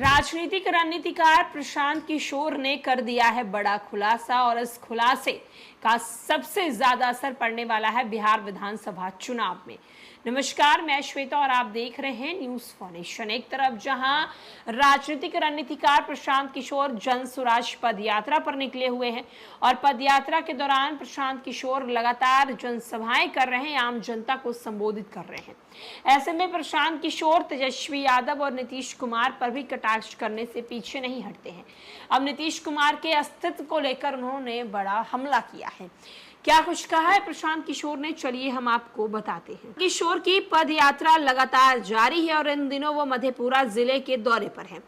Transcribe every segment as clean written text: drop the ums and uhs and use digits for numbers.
राजनीतिक रणनीतिकार प्रशांत किशोर ने कर दिया है बड़ा खुलासा और इस खुलासे का सबसे ज्यादा असर पड़ने वाला है बिहार विधानसभा चुनाव में। नमस्कार, मैं श्वेता और आप देख रहे हैं न्यूज फाउंडेशन। एक तरफ जहां राजनीतिक रणनीतिकार प्रशांत किशोर जन स्वराज पद यात्रा पर निकले हुए हैं और पद यात्रा के दौरान प्रशांत किशोर लगातार जनसभाएं कर रहे हैं, आम जनता को संबोधित कर रहे हैं। ऐसे में प्रशांत किशोर तेजस्वी यादव और नीतीश कुमार पर भी कटाक्ष करने से पीछे नहीं हटते हैं। अब नीतीश कुमार के अस्तित्व को लेकर उन्होंने बड़ा हमला किया है। क्या कुछ कहा है प्रशांत किशोर ने, चलिए हम आपको बताते हैं। किशोर की पद यात्रा लगातार जारी है और इन दिनों वो मधेपुरा जिले के दौरे पर है।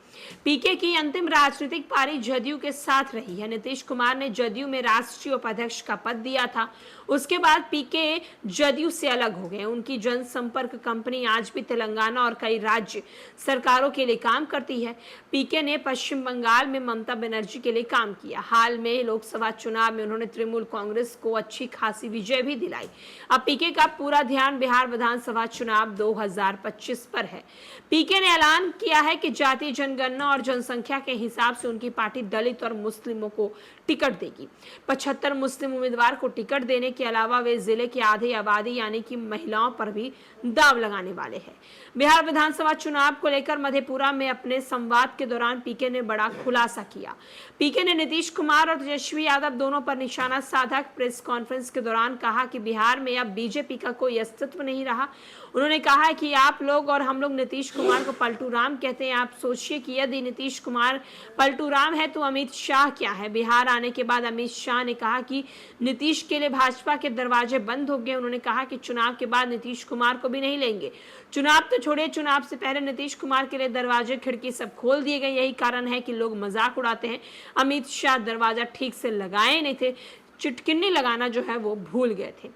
पीके की अंतिम राजनीतिक पारी जदयू के साथ रही है। नीतीश कुमार ने जदयू में राष्ट्रीय उपाध्यक्ष का पद दिया था, उसके बाद पीके जदयू से अलग हो गए। उनकी जनसंपर्क कंपनी आज भी तेलंगाना और कई राज्य सरकारों के लिए काम करती है। पीके ने पश्चिम बंगाल में ममता बनर्जी के लिए काम किया। हाल में लोकसभा चुनाव में उन्होंने तृणमूल कांग्रेस को अच्छी खासी विजय भी दिलाई। अब पीके का पूरा ध्यान बिहार विधानसभा चुनाव 2025 पर है। पीके ने ऐलान किया है कि जातीय जनगणना और जनसंख्या के हिसाब से उनकी पार्टी दलित और मुस्लिमों को टिकट देगी। 75 मुस्लिम उम्मीदवार को टिकट देने के अलावा वे जिले की आधी आबादी यानी कि महिलाओं पर भी दाव लगाने वाले हैं। बिहार विधानसभा चुनाव को लेकर मधेपुरा में अपने संवाद के दौरान पीके ने बड़ा खुलासा किया। पीके ने नीतीश कुमार और तेजस्वी यादव दोनों पर निशाना साधा। प्रेस कॉन्फ्रेंस के दौरान कहा कि बिहार में अब बीजेपी का कोई अस्तित्व नहीं रहा। उन्होंने कहा है कि आप लोग और हम लोग नीतीश कुमार को पलटू राम कहते हैं। आप सोचिए कि यदि नीतीश कुमार पलटू राम है तो अमित शाह क्या है। बिहार आने के बाद अमित शाह ने कहा कि नीतीश के लिए भाजपा के दरवाजे बंद हो गए। उन्होंने कहा कि चुनाव के बाद नीतीश कुमार को भी नहीं लेंगे। चुनाव तो छोड़िए, चुनाव से पहले नीतीश कुमार के लिए दरवाजे खिड़की सब खोल दिए गए। यही कारण है कि लोग मजाक उड़ाते हैं। अमित शाह दरवाजा ठीक से लगाए नहीं थे, चिटकिनी लगाना जो है वो भूल गए थे।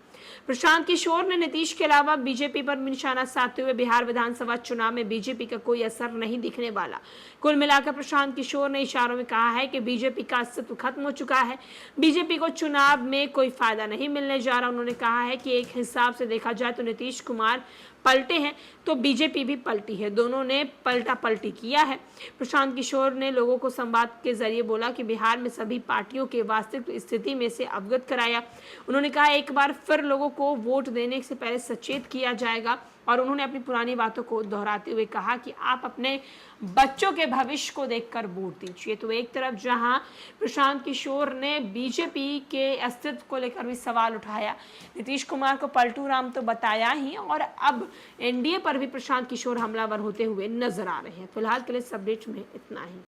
प्रशांत किशोर ने नीतीश के अलावा बीजेपी पर निशाना साधते हुए बिहार विधानसभा चुनाव में बीजेपी का कोई असर नहीं दिखने वाला। कुल मिलाकर प्रशांत किशोर ने इशारों में कहा है कि बीजेपी का अस्तित्व खत्म हो चुका है। बीजेपी को चुनाव में कोई फायदा नहीं मिलने जा रहा। उन्होंने कहा है कि एक हिसाब से देखा जाए तो नीतीश कुमार पलटे हैं तो बीजेपी भी पलटी है, दोनों ने पलटा पलटी किया है। प्रशांत किशोर ने लोगों को संवाद के जरिए बोला कि बिहार में सभी पार्टियों के वास्तविक स्थिति में से अवगत कराया। उन्होंने कहा एक बार फिर लोगों को वोट देने से पहले सचेत किया जाएगा और उन्होंने अपनी पुरानी बातों को दोहराते हुए कहा कि आप अपने बच्चों के भविष्य को देखकर वोट दीजिए। तो एक तरफ जहां प्रशांत किशोर ने बीजेपी के अस्तित्व को लेकर भी सवाल उठाया, नीतीश कुमार को पलटू राम तो बताया ही और अब एनडीए पर भी प्रशांत किशोर हमलावर होते हुए नजर आ रहे हैं। फिलहाल के लिए इस अपडेट में इतना ही।